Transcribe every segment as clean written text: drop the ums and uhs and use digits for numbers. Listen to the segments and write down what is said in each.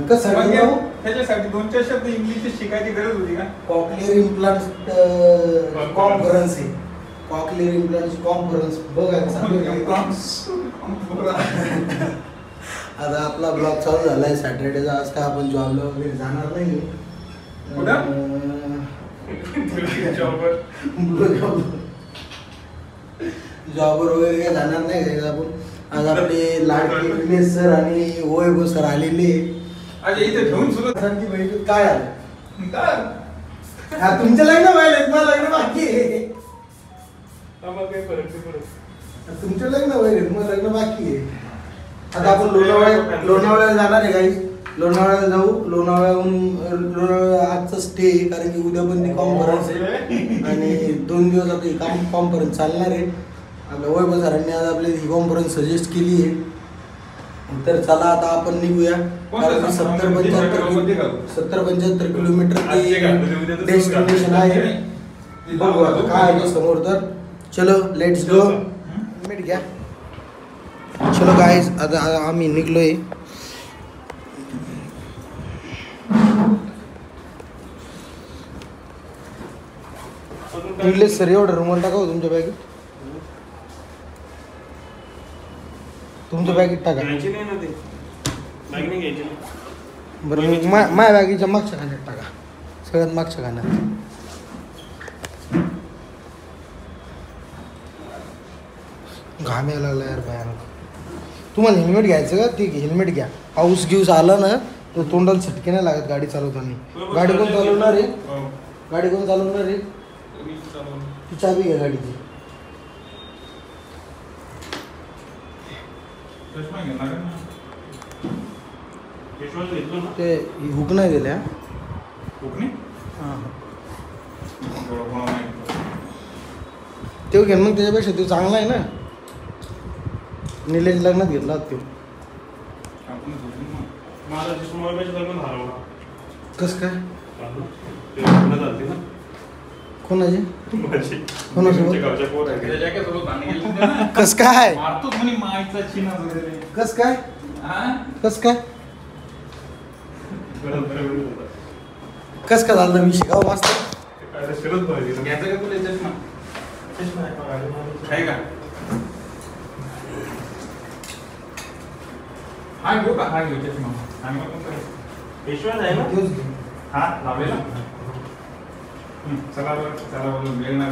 कसं त्याच्यासाठी 2-4 शब्द इंग्लिश शिकायची गरज होती का? कॉक्लिअर इम्प्लांट कॉन्फरन्स आहे. कॉक्लिअर इम्प्लांट कॉन्फरन्स बघा आता आपला ब्लॉग चालू झालाय सॅटर्डेचा. आज काय आपण जॉबला वगैरे जाणार नाही. जॉबवर वगैरे काय जाणार नाही आपण. आज आपले लाडके विनेश सर आणि वैभव सर आलेले. आज इथे घेऊन सुरू सरांची बैठक काय आलं तुमचं लग्न व्हायला मला लग्न बाकी आहे. तुमचं लग्न व्हायला मग लग्न बाकी आहे. आता आपण लोणावळ्याला जाणार आहे काही. लोणावळ्याला जाऊ. लोणावळ्याहून आजचा स्टे आहे कारण की उद्या पण ती कॉन्फरन्स आहे आणि 2 दिवस आपली कॉन्फरन्स चालणार आहे. आपल्या वैभव सरांनी आज आपली ही कॉन्फरन्स सजेस्ट केली आहे. तर चला आता आपण निघूया. 70-75 किलोमीटर डेस्टिनेशन आहे. बघू आता काय आहे समोर. तर चलो लेट्स गो. मिनिट घ्या. चलो गाईज आता आम्ही निघलोय. इंग्लिश सर एवढं रुमाल टाका तुमच्या बॅगेत. तुमच्या बॅगेत टाका. बरं मग माझ्या बॅगेच्या मागच्या खाण्यात टाका. सगळ्यात मागच्या खाण्यात. घाम यायला लागला यार भयानक. तुम्हाला हेल्मेट घ्यायचं का? ठीक आहे हेल्मेट घ्या. पाऊस गिऊस आला ना तर तोंडाला झटके नाही लागत गाडी चालवताना. गाडी कोण चालवणार आहे? गाडी कोण चालवणार आहे? ती चाबी घ्या गाडीची. ते हुक नाही दिल्या. ते घेऊन मग त्याच्यापेक्षा तो चांगला आहे ना. निलेश लग्नात घेतला तो. कस काय? कोणाची? कस काय? कस काय? कस काय? कस काय झालं मी शिकाव मास्तर. हा घेऊ का? हा घेऊ चष्मा. हा लावलेला. चला बरं चला बोलून वेळ नाही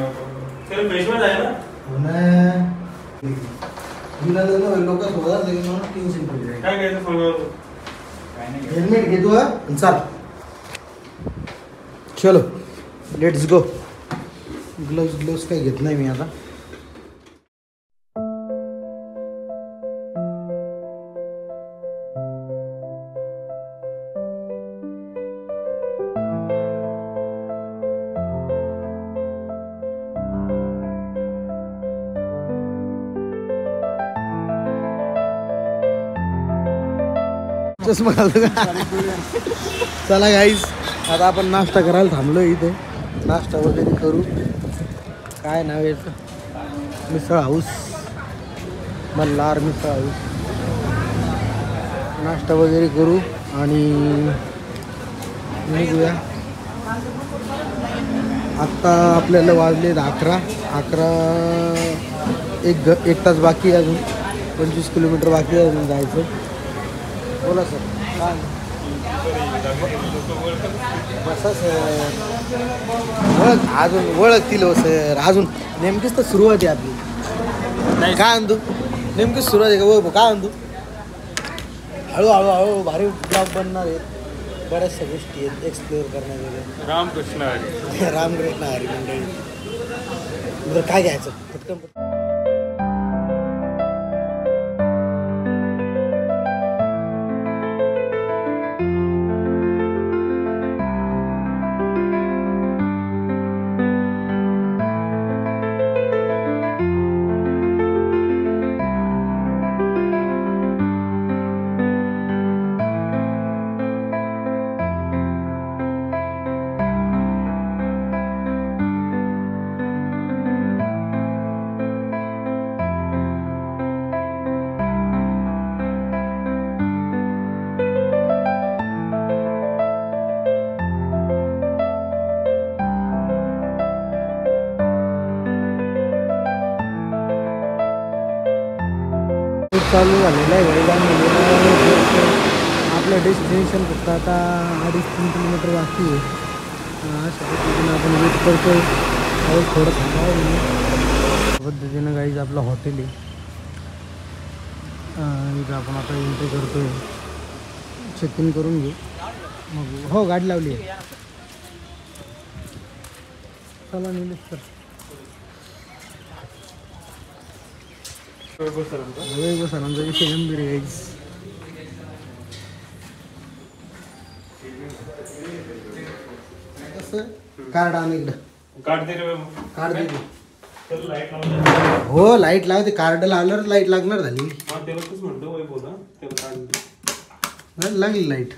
लोक टेन्शन पडले. काय घ्यायचं हेल्मेट घेतो चाल. चलो लेट्स गो. ग्लोव्स काही घेत नाही मी आता. चष्मा घालतो का? चला गाईज आता आपण नाश्ता करायला थांबलो इथे. नाश्ता वगैरे करू. काय नाव याचं? मिसळ हाऊस. मल्हार मिसळ हाऊस. नाश्ता वगैरे करू आणि निघूया. आत्ता आपल्याला वाजले 11. एक तास बाकी आहे अजून. 25 किलोमीटर बाकी आहे अजून जायचं. बोला सर. बसा सर. अजून ओळखतील हो सर. अजून नेमकीच तर सुरुवात आहे आपली. काय आणतो? नेमकीच सुरुवात आहे का? हो काय आणतो? हळूहळू भारी ब्लॉग बनणार आहेत. बऱ्याचशा गोष्टी आहेत एक्सप्लोअर करण्यामध्ये. रामकृष्ण हरी मंडळी. बरं काय घ्यायचं पटकन. चालू झालेला आहे गाईज. आम्ही आपलं डेस्टिनेशन फक्त आता 2.5-3 किलोमीटर बाकी आहे. अशा पद्धतीनं आपण वेट करतोय. थोडं थांबावं पद्धतीनं गाईज आपलं हॉटेल आहे. इथं आपण आता एंट्री करतोय. चेक इन करून घेऊ मग. हो गाडी लावली आहे. चला निलेश सर. वैभव सरांचा विषय गंभीर आहे गाईज. कसं कार्ड आण इकडं. कार्ड दे. हो लाईट लावते. कार्ड लावल्यावर लाईट लागणार झाली. लागली लाईट.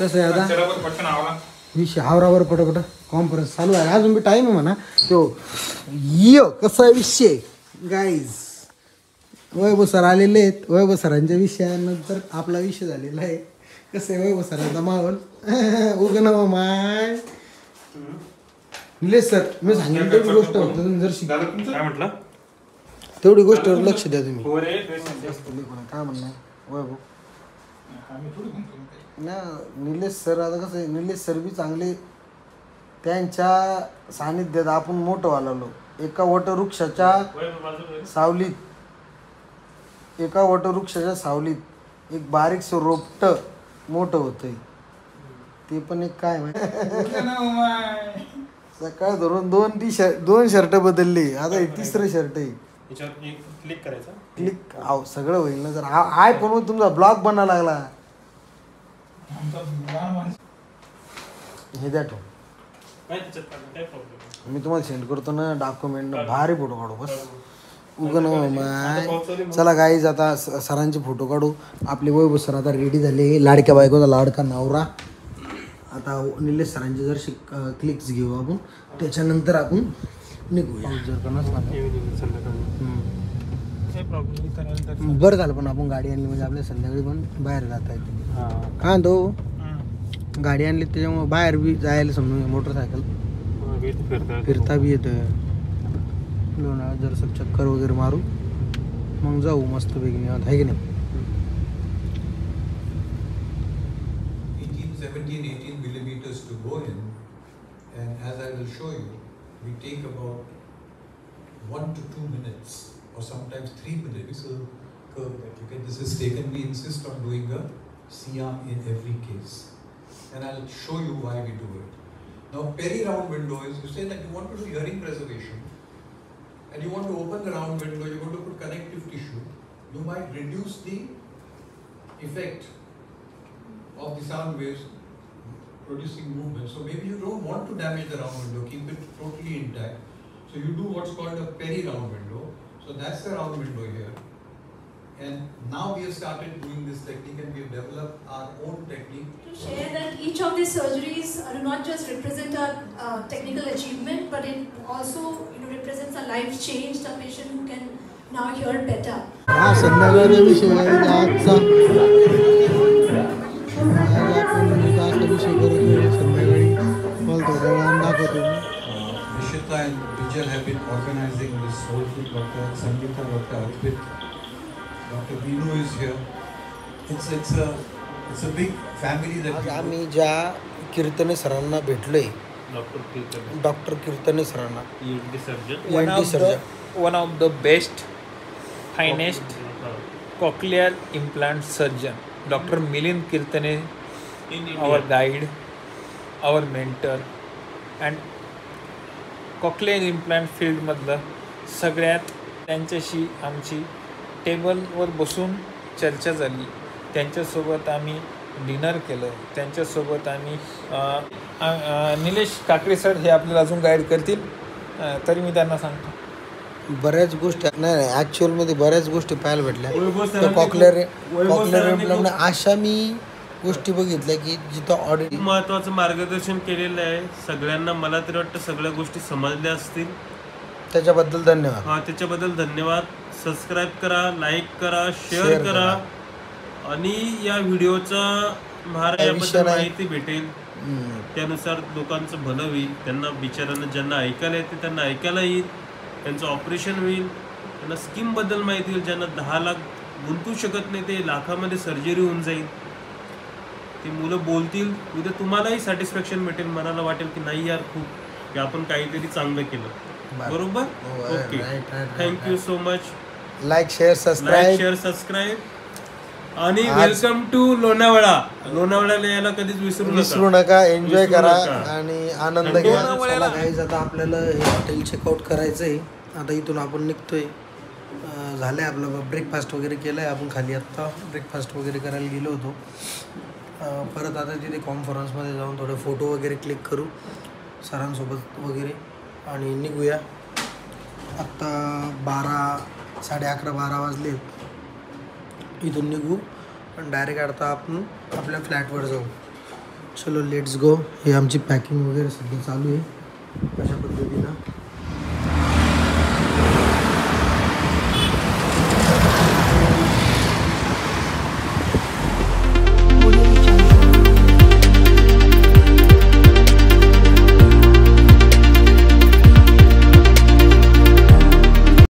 कसं आहे आता विषय हावरावर पटापट कॉन्फरन्स चालू आहे. अजून बी टाईम आहे म्हणा. तो कसा आहे विषय गाईज. वैभव सर आलेले आहेत. वैभव सरांच्या विषयानंतर आपला विषय झालेला आहे. कसं आहे वैभव सरांचा माहोल उगना माय. निलेश सर मी सांगितलं तेवढी गोष्ट होतं. तुम्ही जर काय म्हटलं तेवढी गोष्टीवर लक्ष द्या तुम्ही. काय म्हणणार वैभव ना. निलेश सर आता कसं आहे, निलेश सर बी चांगले. त्यांच्या सानिध्यात आपण मोठं वाढलो. एका वटवृक्षाच्या सावलीत एक बारीकसं रोपटं मोठं होतंय. ते पण एक काय सकाळ धरून 2 शर्ट बदलले. आता हे 3रं शर्ट आहे. क्लिक करायचं. क्लिक सगळं होईल ना. जर आय फोन तुमचा ब्लॉग बनवा लागला. हे द्या ठेव. मी तुम्हाला सेंड करतो ना डॉक्युमेंट. भारी फोटो काढू बस. माय चला गाईज आता सरांचे फोटो काढू. आपले वैभव सर आता रेडी झाले. लाडक्या बायकोचा लाडका नवरा. आता निलेश सरांचे जर क्लिक्स घेऊ आपण. त्याच्यानंतर आपण निघूया. बरं झालं पण आपण गाडी आणली म्हणजे आपल्या संध्याकाळी पण बाहेर जाता येते. का तो गाडी आणली त्याच्यामुळे बाहेर बी जायला समजून मोटरसायकल फिरता बी येतं. लोणावळा जर चक्कर वगैरे मारू मग जाऊ मस्त पैकी. आहे की नाही. 17-18 millimeters to go in, and as I will show you, we take about 1 to 2 minutes or sometimes 3 minutes curve that you get. This is taken. We insist on doing a C-arm in every case, and I'll show you why we do it. Now, peri-round window is, you say that you want to do hearing preservation and you want to open the round window, you want to put connective tissue, you might reduce the effect of the sound waves producing movement. So maybe you don't want to damage the round window, keep it totally intact. So you do what's called a peri-round window. So that's the round window here. And now we have started doing this technique and we have developed our own technique. To share that each of these surgeries do not just represent a technical achievement, but it also represents a life change, a patient who can now hear better. हा संध्याकाळचा विषय आहे आजचा. विषय करतो संध्याकाळी मला थोड्या वेळानं दाखवतो. Nishita and Vijay have been organizing this whole thing. Dr. Sangeeta, Dr. Advit, Dr. Vinu is here. It's a big family that आज आम्ही ज्या कीर्तने सरांना भेटलोय. डॉक्टर कीर्तने सरांना one of the best finest cochlear implant surgeon, Dr. Milind Kirtane, our guide, our mentor, and cochlear implant field मधलं सगळ्यात त्यांच्याशी आमची टेबलवर बसून चर्चा झाली. त्यांच्यासोबत आम्ही डिनर केलं. त्यांच्यासोबत आम्ही निलेश काकडे सर हे आपल्याला अजून गाईड करतील. तरी मी त्यांना सांगतो बऱ्याच गोष्टी नाही ॲक्च्युअलमध्ये बऱ्याच गोष्टी पाहायला भेटल्या. कॉकलेअर इम्प्लांट अशा मी गोष्टी बघितल्या की जिथं ऑडिट महत्त्वाचं मार्गदर्शन केलेलं आहे सगळ्यांना. मला तरी वाटतं सगळ्या गोष्टी समजल्या असतील. त्याच्याबद्दल धन्यवाद. हां त्याच्याबद्दल धन्यवाद. सबस्क्राईब करा, लाईक करा, शेअर करा आणि या व्हिडिओचा महाराजाबद्दल माहिती भेटेल. त्यानुसार लोकांचं भलं होईल. त्यांना बिचारांना ज्यांना ऐकायला येते त्यांना ऐकायला येईल. त्यांचं ऑपरेशन होईल. त्यांना स्कीमबद्दल माहिती होईल. ज्यांना 10 लाख गुंतू शकत नाही, ते लाखामध्ये सर्जरी होऊन जाईल. ते मुलं बोलतील, उद्या तुम्हालाही सॅटिस्फॅक्शन भेटेल, मनाला वाटेल की नाही यार खूप की आपण काहीतरी चांगलं केलं. बरोबर. Okay, thank you so much. Like share subscribe आणि वेलकम टू लोणावळा. लोणावळ्याला यायला कधीच विसरू नका. एन्जॉय करा आणि आनंद घ्या. चला गाईज, आता आपल्याला हे हॉटेल चेकआउट करायचं आहे. आता इथून आपण निघतोय. झालं आहे आपलं ब्रेकफास्ट वगैरे केलं आहे. आपण खाली आत्ता ब्रेकफास्ट वगैरे करायला गेलो होतो. परत आता तिथे कॉन्फरन्समध्ये जाऊन थोडे फोटो वगैरे क्लिक करू सरांसोबत वगैरे आणि निघूया. आत्ता 11:30 वाजले. इथून निघू पण डायरेक्ट आता आपण आपल्या फ्लॅटवर जाऊ. चलो लेट्स गो. हे आमची पॅकिंग वगैरे सध्या चालू आहे. अशा पद्धतीने